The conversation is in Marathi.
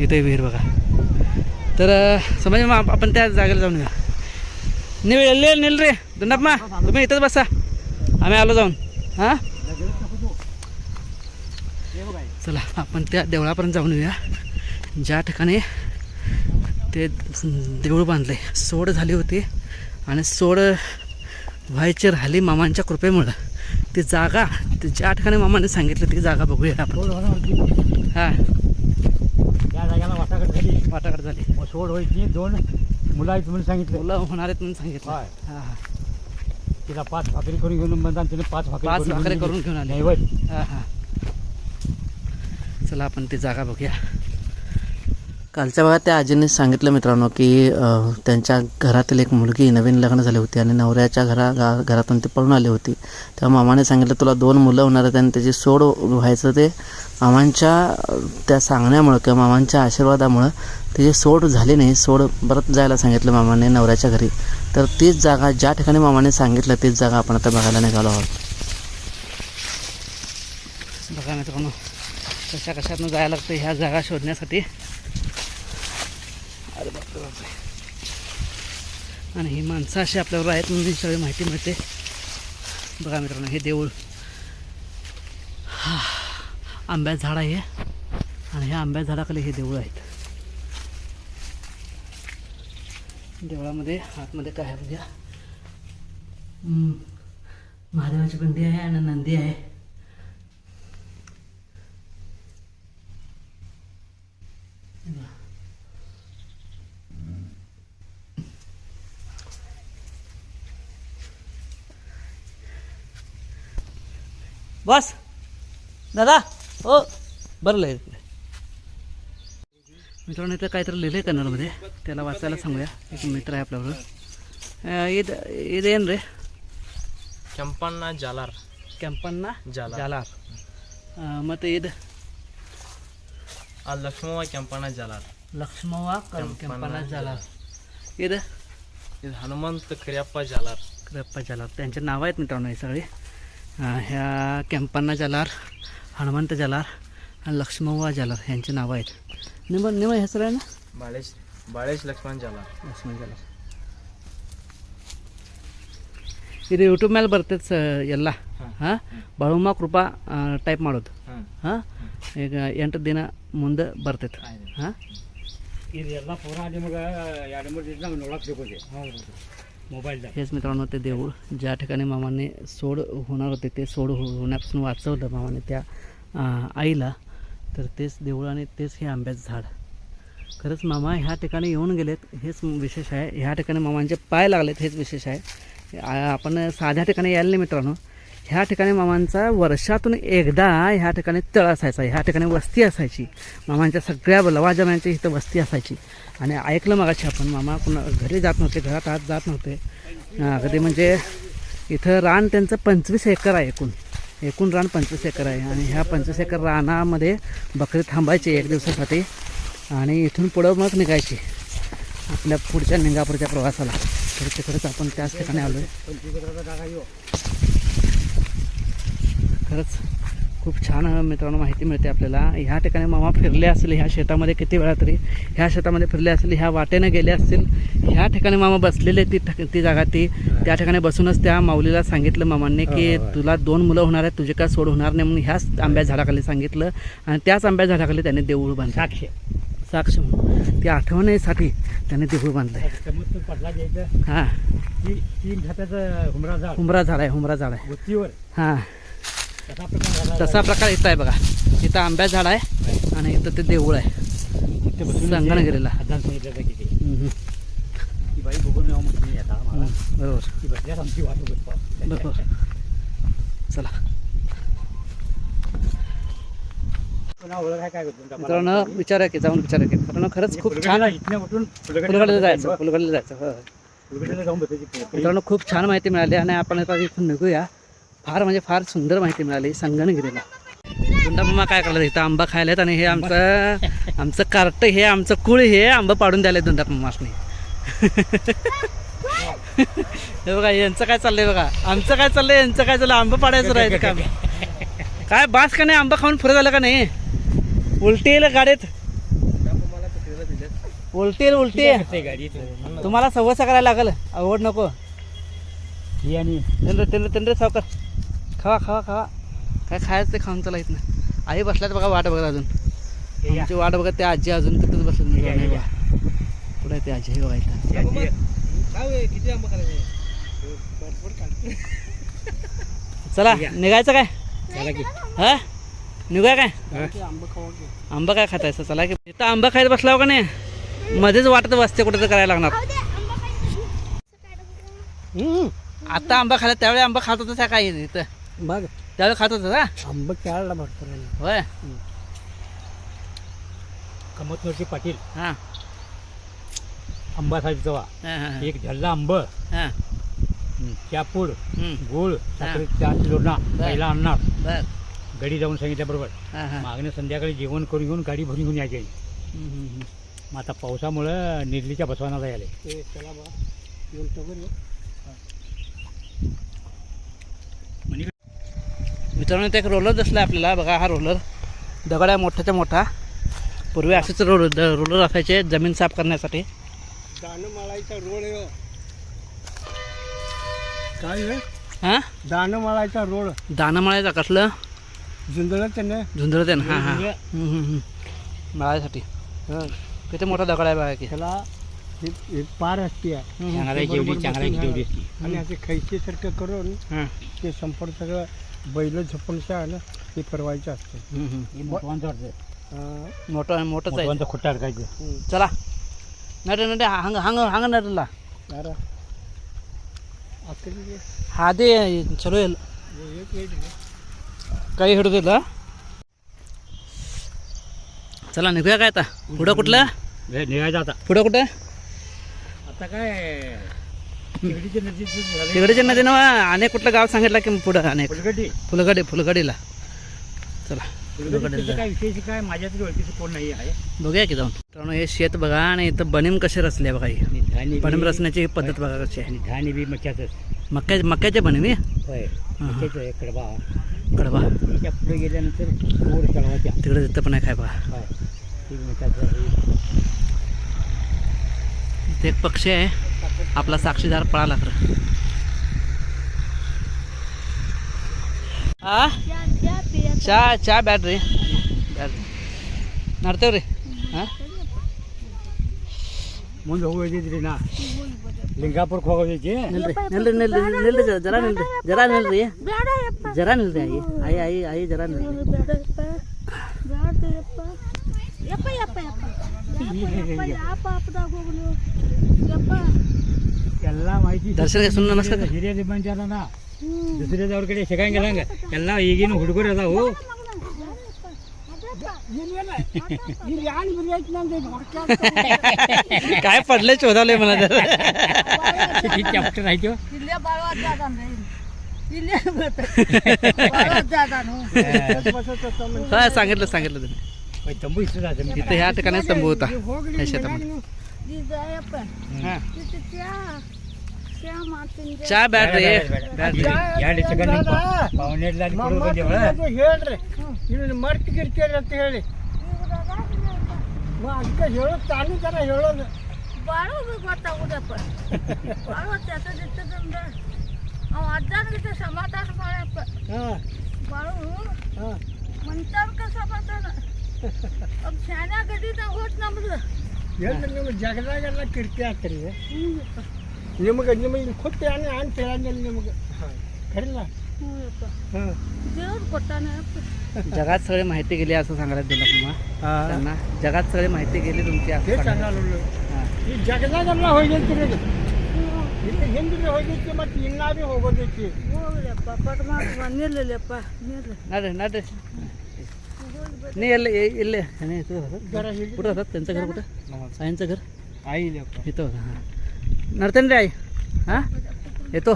इथे विहीर बघा. तर समज मग आपण त्या जागेला जाऊन येऊया. नेल रे दुंडाप्पा, तुम्ही इथंच बसा, आम्ही आलो जाऊन. हां चला आपण त्या देवळापर्यंत जाऊन येऊया ज्या ठिकाणी ते देऊळ बांधले. सोड झाली होती आणि सोड व्हायची राहिली मामांच्या कृपेमुळं. ती जागा ज्या ठिकाणी मामाने सांगितलं ती जागा बघूया आपण. हां त्या जागेला वाटाघाट झाली. सोड व्हायची 2 मुलं आहेत म्हणून सांगितलं. मुलं होणार आहेत म्हणून सांगितलं. होय. हां तिला 5 भाकरी करून घेऊन म्हणतात, तिने 5 भाकरी करून घेऊन आले. नैवत. हां चला आपण ती जागा बघूया. कालच्या भागात त्या आजीने सांगितलं मित्रांनो की त्यांच्या घरातील एक मुलगी नवीन लग्न झाली होती आणि नवऱ्याच्या घरातून ती पळून आली होती. तेव्हा मामाने सांगितलं तुला 2 मुलं होणार आहेत आणि त्याची सोड व्हायचं. ते मामांच्या त्या सांगण्यामुळं किंवा मामांच्या आशीर्वादामुळं त्याची सोड झाली नाही. सोड परत जायला सांगितलं मामाने नवऱ्याच्या घरी. तर तीच जागा ज्या ठिकाणी मामाने सांगितलं तीच जागा आपण आता बघायला निघालो आहोत. बघा मित्रांनो कशातनं जायला लागतं ह्या जागा शोधण्यासाठी. अरे बापरे. आणि ही माणसं अशी आपल्यावर आहेत म्हणून सगळी माहिती मिळते. बघा मित्रांनो हे देऊळ आंब्या झाड आहे आणि ह्या आंब्या झाडाखाली हे देऊळ आहेत. देवळामध्ये आतमध्ये काय आहे बघा. महादेवाची पिंडी आहे आणि नंदी आहे. बस दादा हो बरं लिहिलं मित्रांनो. इथं काहीतरी लिहिलं आहे कन्नडमध्ये, त्याला वाचायला सांगूया. एक मित्र आहे आपल्याबरोबर. ईद ಏನು रे? ಕೆಂಪಣ್ಣ ಜಾಲಾರ್. ಕೆಂಪಣ್ಣ ಜಾಲಾರ್. ಮತ್ತು ಇದು ಲಕ್ಷ್ಮವ್ವ ಕೆಂಪಣ್ಣ ಜಾಲಾರ್. ಲಕ್ಷ್ಮವ್ವ ಕೆಂಪಣ್ಣ ಜಾಲಾರ್. ಇದು ಇದು ಹನುಮಂತ ಕರಿಯಪ್ಪ ಜಾಲಾರ್. करियप्पा जालार. त्यांचे नाव आहेत मित्रांनो हे सगळे. ह्या केंपण्णा जालार, हनुमंत जालार आणि लक्ष्मव्वा जालार यांची नावं आहेत. ನಿಮ್ಮ ಹೆಸರು ಏನು? ಬಾಳೇಶ್ ಲಕ್ಷ್ಮಣ್ ಜಾಲಾರ್. ಲಕ್ಷ್ಮಣ್ ಜಾಲಾರ್. ಇದು ಯೂಟ್ಯೂಬ್ ಮೇಲೆ ಬರ್ತೈತೆ ಎಲ್ಲ. ಹಾಂ ಬಾಳುಮ್ಮ ಕೃಪಾ ಟೈಪ್ ಮಾಡೋದು. ಹಾಂ ಈಗ 8 ದಿನ ಮುಂದೆ ಬರ್ತೈತೆ. ಹಾಂ ಇದೆಲ್ಲ ಪೂರಾ ನಿಮಗೆ 2-3 ದಿವಸ ನಾವು ನೋಡಕ್ಕೆ ಸಿಗೋದೆ मोबाईल. हेच मित्रांनो ते देऊळ ज्या ठिकाणी मामाने सोड होणार होते ते सोड होण्यापासून वाचवलं मामाने त्या आईला. तर तेच देऊळ आणि तेच हे आंब्याचं झाड. खरंच मामा ह्या ठिकाणी येऊन गेलेत हेच विशेष आहे. ह्या ठिकाणी मामांचे पाय लागलेत हेच विशेष आहे. आपण साध्या ठिकाणी यायला नाही मित्रांनो. ह्या ठिकाणी मामांचा वर्षातून एकदा ह्या ठिकाणी तळ असायचा. ह्या ठिकाणी वस्ती असायची. मामांच्या सगळ्या लवाजम्यांची इथं वस्ती असायची. आणि ऐकलं मगाशी आपण मामा पुन्हा घरी जात नव्हते, घरात आत जात नव्हते अगदी. म्हणजे इथं रान त्यांचं 25 एकर आहे. एकूण रान 25 एकर आहे. आणि ह्या 25 एकर रानामध्ये बकरी थांबायची 1 दिवसासाठी आणि इथून पुढं मग निघायची आपल्या पुढच्या निंगापूरच्या प्रवासाला. तर तिकडेच आपण त्याच ठिकाणी आलो आहे. खरंच खूप छान मित्रांनो माहिती मिळते आपल्याला. ह्या ठिकाणी मामा फिरले असतील ह्या शेतामध्ये किती वेळा तरी. ह्या शेतामध्ये फिरले असतील, ह्या वाटेने गेले असतील. ह्या ठिकाणी मामा बसलेले ती जागा त्या ठिकाणी बसूनच त्या माऊलीला सांगितलं मामांनी की तुला 2 मुलं होणार आहेत, तुझे काय सोड होणार नाही म्हणून ह्याच आंब्या झाडाखाली सांगितलं. आणि त्याच आंब्या झाडाखाली त्यांनी देऊळ बांधलं. साक्ष म्हणून ती आठवणीसाठी त्यांनी देऊळ बांधलं आहे. हां हुमरा झाड आहे. हां तसा प्रकार इथं आहे बघा. इथं आंब्या झाड आहे आणि इथं ते देऊळ आहे संगणगिरीला. बरोबर चला मित्रांनो विचारा की जाऊन विचारा की मित्रांनो खरंच खूप छान. फुलगडीला जायचं. मित्रांनो खूप छान माहिती मिळाली आणि आपण आता इथून निघूया. फार म्हणजे फार सुंदर माहिती मिळाली संगणगिरीला. गुंडामामा काय करलं इथं आंबा खायलात आणि हे आमचं कार्ट हे आमचं कुळ हे आंबा पाडून द्यायला गुंडामामासनी. हे बघा यांचं काय चाललंय बघा. आमचं काय चाललंय यांचं काय चाललं. आंबा पाडायचं राहायचं काम काय बास का नाही. आंबा खाऊन फुरं झालं का नाही. उलटी येईल गाडीत. उलटी उलटी आहे गाडी तुम्हाला सवसा करायला लागल आवड नको ही आणि तेंद्र सावकार खावा खावा खावा काय खायचं ते खाऊन चला इथनं आई बसल्यात बघा वाट बघा अजून आमची वाट बघा त्या आजी अजून तिथंच बसले कुठं आहे ते आजी हे बघा इथं चला निघायचं काय हा निघूया काय आंबा काय खातायचं चला की इथं आंबा खायला बसला का नाही मध्येच वाटत बसते कुठं तर करायला लागणार आता आंबा खाला त्यावेळी आंबा खात होता काय इथं मग त्यावेळी खात होता का आंबा खेळायला भरपूर होय कमतनूरची पाटील हां आंबा साहेब जवा हां हां एक झल्ला आंब हां चापूड गोळ साखरे 4 किलोना पहिला आणणार बर गडी जाऊन सांगितल्याबरोबर हां हां मागणं संध्याकाळी जेवण करून घेऊन गाडी भरून घेऊन यायची मग आता पावसामुळं निर्लीच्या बसवाना जायला मित्रांनो ते एक रोलर दिसला आपल्याला बघा हा रोलर दगड आहे मोठाच्या मोठा पूर्वी असेच रोलर असायचे जमीन साफ करण्यासाठी दानमाळाचा रोड काय हां दानमाळाचा रोड दाणं मळायचं कसलं झुंजळ त्याने झुंजरते ना हां हां मळायसाठी किती मोठा दगड आहे बघा की त्याला पार असते आणि असे खैशीसारखं करून हां ते संपूर्ण सगळं बैल झोपूनच्या आहे ना ते फिरवायचं असतं मोठं मोठंच आहे खुट्टा अडकायचं चला नटे नटे हंग हंग हंग नटला हा दे चलो येईल काही हेडू दिलं चला निघूया काय आता पुढं कुठलं निघायचं आता पुढं कुठं आता काय तिकडच्या नदीनं अनेक कुठलं गाव सांगितलं की पुढं अनेक फुलगडीला चला फुलगडीला काय विशेष काय माझ्या तरी ओळखीचं कोण नाही आहे बघूया की जाऊन मित्रांनो हे शेत बघा आणि इथं बनीम कसे रचले बघा ही बनीम रचण्याची ही पद्धत बघा कशी आहे धानी बी मच्छाच मक्याचे बनीम होय कडबा कडबा त्या पुढे गेल्यानंतर गोड कळवाच्या तिकडे तिथं पण आहे काय बघा होय ती मच्छाचं इथे एक पक्षी आहे आपला साक्षीदार पळाला खरं हा चहा बॅटरी नडते रे हां ಮುಂದೆ ಹೋಗಿದ್ರಿ ನಾ ಲಿಂಗಾಪುರ ಹೋಗೋದೈತಿ ನಿಲ್ರಿ ಜರ ನಿಲ್ರಿ ಜರ ನಿಲ್ರಿ ಆಯಿ ಜರ ನಿಲ್ರಿ ಎಲ್ಲ ಮಾಹಿತಿ ದರ್ಶನ ಸುಮ್ಮನೆ ನಮಸ್ಕಾರ ಹಿರಿಯ ನಿಬಂಧನ दुसऱ्याजवळ कडे शिकायला गेला ಎಲ್ಲ ಈಗಿನ ಹುಡುಗರು ಅದಾವು काय पडले शोधावले मला तर चॅप्टर आहे तो काय सांगितलं तुम्ही तंबू इथं इथं ह्या ठिकाणी तंबू होता या शेतामध्ये चहा बॅटरी ಹೇಳ್ರಿ ಮರ್ತ್ ಗಿರ್ತೀರಿ ಅಂತ ಹೇಳಿ ಅದಕ್ಕೆ ಹೇಳೋದು ತಾನು ಜನ ಹೇಳೋದು ಬಾಳೋದು ಗೊತ್ತಾಗುದಪ್ಪ ಅವ ಅಜ್ಜನಿಗಿಂತ ಸಮಾಧಾನ ಮಾಡಪ್ಪ ಬಾಳು ಮಂತರ್ಕ ಸಮಾಧಾನ अब ಶಾನ್ಯಾ ಗಡಿದಾಗ ಹೋತ್ ನಮ್ದು ಹೇಳ್ರಿ ನಿಮ್ಗೆ ಜಗದಾಗೆಲ್ಲ ಕಿರ್ತಿ ಆಗ್ತೀರಿ ನಿಮಗೆ ನಿಮಗೆ ಕೊಟ್ಟು ಆನ್ ಹೇಳಂಗಿಲ್ಲ ನಿಮಗೆ ಖರೀನ ದೇವ್ರು ಕೊಟ್ಟಾನ जगात सगळी माहिती गेली असं सांगायला दिलं तुम्हाला त्यांना जगात सगळी माहिती गेली तुमची असं हे सांगायला. ಈ ಜಗದಾಗೆಲ್ಲ ಹೋಗೈತಿ ರೀ ಇಲ್ಲಿ ಹಿಂದೆ ಹೋಗೈತಿ ಮತ್ತು ಇನ್ನೂ ಭೀ ಹೋಗೋದೈತಿ ಹೋಗ್ಲಪ್ಪ ಪಟ್ ಮಾಡಿ ನಿಲ್ಲಪ್ಪ ನಿಲ್ಲ नड्रे नाही इल्ले कुठं होतात त्यांचं घर कुठं साईंचं घर आई इथं होतं हां नडते रे आई हां येतो